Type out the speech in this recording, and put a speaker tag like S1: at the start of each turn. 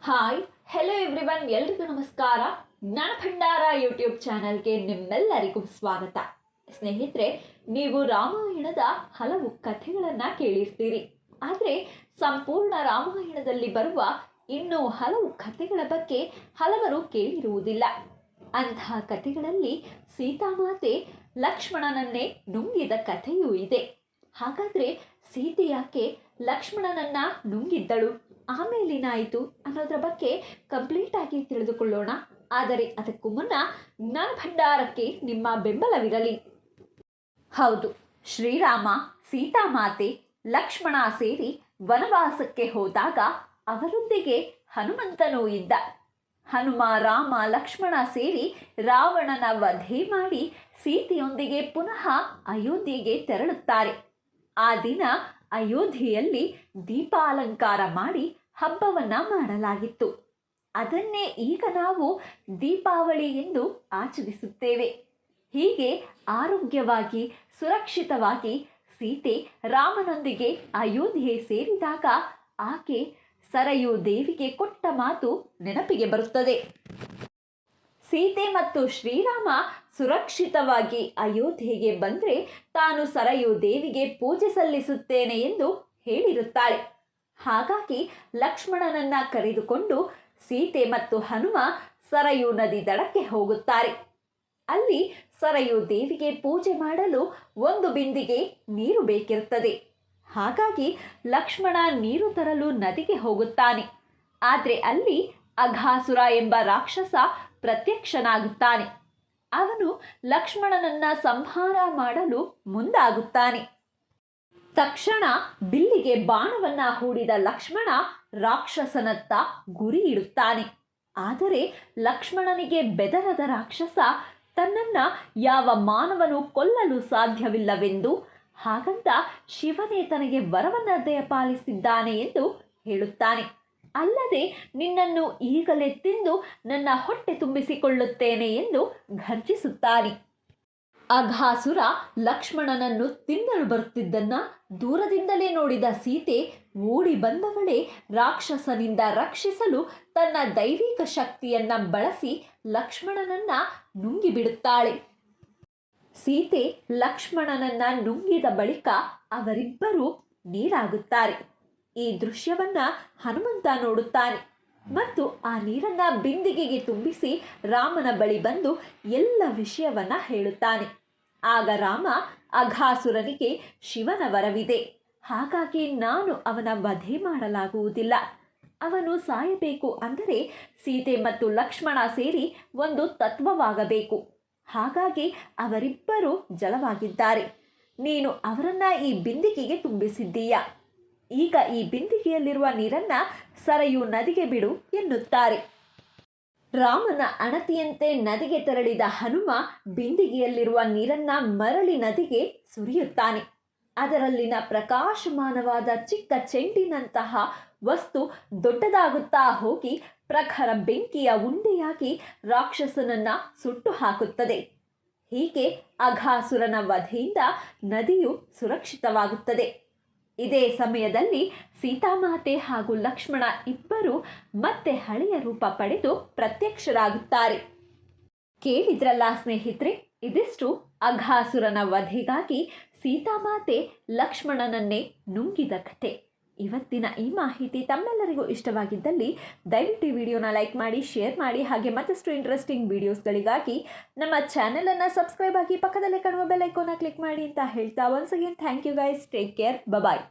S1: Hi hello everyone, ಎಲ್ರಿಗೂ ನಮಸ್ಕಾರ. ಜ್ಞಾನ ಭಂಡಾರ ಯೂಟ್ಯೂಬ್ ಚಾನಲ್ಗೆ ನಿಮ್ಮೆಲ್ಲರಿಗೂ ಸ್ವಾಗತ. ಸ್ನೇಹಿತರೆ, ನೀವು ರಾಮಾಯಣದ ಹಲವು ಕಥೆಗಳನ್ನು ಕೇಳಿರ್ತೀರಿ. ಆದರೆ ಸಂಪೂರ್ಣ ರಾಮಾಯಣದಲ್ಲಿ ಬರುವ ಇನ್ನೂ ಹಲವು ಕಥೆಗಳ ಬಗ್ಗೆ ಹಲವರು ಕೇಳಿರುವುದಿಲ್ಲ. ಅಂತಹ ಕಥೆಗಳಲ್ಲಿ ಸೀತಾಮಾತೆ ಲಕ್ಷ್ಮಣನನ್ನೇ ನುಂಗಿದ ಕಥೆಯೂ ಇದೆ. ಹಾಗಾದರೆ ಸೀತೆ ಯಾಕೆ ಲಕ್ಷ್ಮಣನನ್ನ ನುಂಗಿದ್ದಳು, ಆಮೇಲೇನಾಯಿತು ಅನ್ನೋದ್ರ ಬಗ್ಗೆ ಕಂಪ್ಲೀಟ್ ಆಗಿ ತಿಳಿದುಕೊಳ್ಳೋಣ. ಆದರೆ ಅದಕ್ಕೂ ಮುನ್ನ ಜ್ಞಾನ ಭಂಡಾರಕ್ಕೆ ನಿಮ್ಮ ಬೆಂಬಲವಿರಲಿ. ಹೌದು, ಶ್ರೀರಾಮ, ಸೀತಾಮಾತೆ, ಲಕ್ಷ್ಮಣ ಸೇರಿ ವನವಾಸಕ್ಕೆ ಹೋದಾಗ ಅವರೊಂದಿಗೆ ಹನುಮಂತನೂ ಇದ್ದ. ಹನುಮ, ರಾಮ, ಲಕ್ಷ್ಮಣ ಸೇರಿ ರಾವಣನ ವಧೆ ಮಾಡಿ ಸೀತೆಯೊಂದಿಗೆ ಪುನಃ ಅಯೋಧ್ಯೆಗೆ ತೆರಳುತ್ತಾರೆ. ಆ ದಿನ ಅಯೋಧ್ಯೆಯಲ್ಲಿ ದೀಪಾಲಂಕಾರ ಮಾಡಿ ಹಬ್ಬವನ್ನ ಮಾಡಲಾಗಿತ್ತು. ಅದನ್ನೇ ಈಗ ನಾವು ದೀಪಾವಳಿ ಎಂದು ಆಚರಿಸುತ್ತೇವೆ. ಹೀಗೆ ಆರೋಗ್ಯವಾಗಿ ಸುರಕ್ಷಿತವಾಗಿ ಸೀತೆ ರಾಮನೊಂದಿಗೆ ಅಯೋಧ್ಯೆ ಸೇರಿದಾಗ ಆಕೆ ಸರಯೂ ದೇವಿಗೆ ಕೊಟ್ಟ ಮಾತು ನೆನಪಿಗೆ ಬರುತ್ತದೆ. ಸೀತೆ ಮತ್ತು ಶ್ರೀರಾಮ ಸುರಕ್ಷಿತವಾಗಿ ಅಯೋಧ್ಯೆಗೆ ಬಂದರೆ ತಾನು ಸರಯೂ ದೇವಿಗೆ ಪೂಜೆ ಸಲ್ಲಿಸುತ್ತೇನೆ ಎಂದು ಹೇಳಿರುತ್ತಾಳೆ. ಹಾಗಾಗಿ ಲಕ್ಷ್ಮಣನನ್ನ ಕರೆದುಕೊಂಡು ಸೀತೆ ಮತ್ತು ಹನುಮ ಸರಯೂ ನದಿ ದಡಕ್ಕೆ ಹೋಗುತ್ತಾರೆ. ಅಲ್ಲಿ ಸರಯೂ ದೇವಿಗೆ ಪೂಜೆ ಮಾಡಲು ಒಂದು ಬಿಂದಿಗೆ ನೀರು ಬೇಕಿರುತ್ತದೆ. ಹಾಗಾಗಿ ಲಕ್ಷ್ಮಣ ನೀರು ತರಲು ನದಿಗೆ ಹೋಗುತ್ತಾನೆ. ಆದರೆ ಅಲ್ಲಿ ಅಘಾಸುರ ಎಂಬ ರಾಕ್ಷಸ ಪ್ರತ್ಯಕ್ಷನಾಗುತ್ತಾನೆ. ಅವನು ಲಕ್ಷ್ಮಣನನ್ನ ಸಂಹಾರ ಮಾಡಲು ಮುಂದಾಗುತ್ತಾನೆ. ತಕ್ಷಣ ಬಿಲ್ಲಿಗೆ ಬಾಣವನ್ನ ಹೂಡಿದ ಲಕ್ಷ್ಮಣ ರಾಕ್ಷಸನತ್ತ ಗುರಿ ಇಡುತ್ತಾನೆ. ಆದರೆ ಲಕ್ಷ್ಮಣನಿಗೆ ಬೆದರದ ರಾಕ್ಷಸ ತನ್ನನ್ನ ಯಾವ ಮಾನವನು ಕೊಲ್ಲಲು ಸಾಧ್ಯವಿಲ್ಲವೆಂದು, ಹಾಗಂತ ಶಿವನೇ ತನಗೆ ವರವನ್ನ ದಯಪಾಲಿಸಿದ್ದಾನೆ ಎಂದು ಹೇಳುತ್ತಾನೆ. ಅಲ್ಲದೆ ನಿನ್ನನ್ನು ಈಗಲೇ ತಿಂದು ನನ್ನ ಹೊಟ್ಟೆ ತುಂಬಿಸಿಕೊಳ್ಳುತ್ತೇನೆ ಎಂದು ಘರ್ಜಿಸುತ್ತಾನೆ. ಅಘಾಸುರ ಲಕ್ಷ್ಮಣನನ್ನು ತಿನ್ನಲು ಬರುತ್ತಿದ್ದನ್ನ ದೂರದಿಂದಲೇ ನೋಡಿದ ಸೀತೆ ಓಡಿ ಬಂದವಳೆ ರಾಕ್ಷಸನಿಂದ ರಕ್ಷಿಸಲು ತನ್ನ ದೈವಿಕ ಶಕ್ತಿಯನ್ನ ಬಳಸಿ ಲಕ್ಷ್ಮಣನನ್ನ ನುಂಗಿಬಿಡುತ್ತಾಳೆ. ಸೀತೆ ಲಕ್ಷ್ಮಣನನ್ನ ನುಂಗಿದ ಬಳಿಕ ಅವರಿಬ್ಬರೂ ನೀರಾಗುತ್ತಾರೆ. ಈ ದೃಶ್ಯವನ್ನ ಹನುಮಂತ ನೋಡುತ್ತಾನೆ ಮತ್ತು ಆ ನೀರನ್ನ ಬಿಂದಿಗೆಗೆ ತುಂಬಿಸಿ ರಾಮನ ಬಳಿ ಬಂದು ಎಲ್ಲ ವಿಷಯವನ್ನ ಹೇಳುತ್ತಾನೆ. ಆಗ ರಾಮ ಅಘಾಸುರನಿಗೆ ಶಿವನ ವರವಿದೆ, ಹಾಗಾಗಿ ನಾನು ಅವನ ವಧೆ ಮಾಡಲಾಗುವುದಿಲ್ಲ. ಅವನು ಸಾಯಬೇಕು ಅಂದರೆ ಸೀತೆ ಮತ್ತು ಲಕ್ಷ್ಮಣ ಸೇರಿ ಒಂದು ತತ್ವವಾಗಬೇಕು. ಹಾಗಾಗಿ ಅವರಿಬ್ಬರು ಜಲವಾಗಿದ್ದಾರೆ. ನೀನು ಅವರನ್ನ ಈ ಬಿಂದಿಗೆಗೆ ತುಂಬಿಸಿದ್ದೀಯ. ಈಗ ಈ ಬಿಂದಿಗೆಯಲ್ಲಿರುವ ನೀರನ್ನ ಸರಯೂ ನದಿಗೆ ಬಿಡು ಎನ್ನುತ್ತಾರೆ. ರಾಮನ ಅಣತಿಯಂತೆ ನದಿಗೆ ತೆರಳಿದ ಹನುಮ ಬಿಂದಿಗೆಯಲ್ಲಿರುವ ನೀರನ್ನ ಮರಳಿ ನದಿಗೆ ಸುರಿಯುತ್ತಾನೆ. ಅದರಲ್ಲಿನ ಪ್ರಕಾಶಮಾನವಾದ ಚಿಕ್ಕ ಚೆಂಡಿನಂತಹ ವಸ್ತು ದೊಡ್ಡದಾಗುತ್ತಾ ಹೋಗಿ ಪ್ರಖರ ಬೆಂಕಿಯ ಉಂಡೆಯಾಗಿ ರಾಕ್ಷಸನನ್ನ ಸುಟ್ಟು ಹಾಕುತ್ತದೆ. ಹೀಗೆ ಅಘಾಸುರನ ವಧೆಯಿಂದ ನದಿಯು ಸುರಕ್ಷಿತವಾಗುತ್ತದೆ. ಇದೇ ಸಮಯದಲ್ಲಿ ಸೀತಾಮಾತೆ ಹಾಗೂ ಲಕ್ಷ್ಮಣ ಇಬ್ಬರು ಮತ್ತೆ ಹಳೆಯ ರೂಪ ಪಡೆದು ಪ್ರತ್ಯಕ್ಷರಾಗುತ್ತಾರೆ. ಕೇಳಿದ್ರಲ್ಲ ಸ್ನೇಹಿತರೆ, ಇದಿಷ್ಟು ಅಘಾಸುರನ ವಧೆಗಾಗಿ ಸೀತಾಮಾತೆ ಲಕ್ಷ್ಮಣನನ್ನೇ ನುಂಗಿದ ಕಥೆ. ಇವತ್ತಿನ ಈ ಮಾಹಿತಿ ತಮ್ಮೆಲ್ಲರಿಗೂ ಇಷ್ಟವಾಗಿದ್ದಲ್ಲಿ ದಯವಿಟ್ಟು ಈ ವಿಡಿಯೋನ ಲೈಕ್ ಮಾಡಿ, ಶೇರ್ ಮಾಡಿ. ಹಾಗೆ ಮತ್ತಷ್ಟು ಇಂಟ್ರೆಸ್ಟಿಂಗ್ ವಿಡಿಯೋಸ್ಗಳಿಗಾಗಿ ನಮ್ಮ ಚಾನೆಲನ್ನು ಸಬ್ಸ್ಕ್ರೈಬ್ ಆಗಿ ಪಕ್ಕದಲ್ಲೇ ಕಾಣುವ ಬೆಲ್ ಐಕಾನ್ನ ಕ್ಲಿಕ್ ಮಾಡಿ ಅಂತ ಹೇಳ್ತಾ once again thank you guys. Take care. Bye.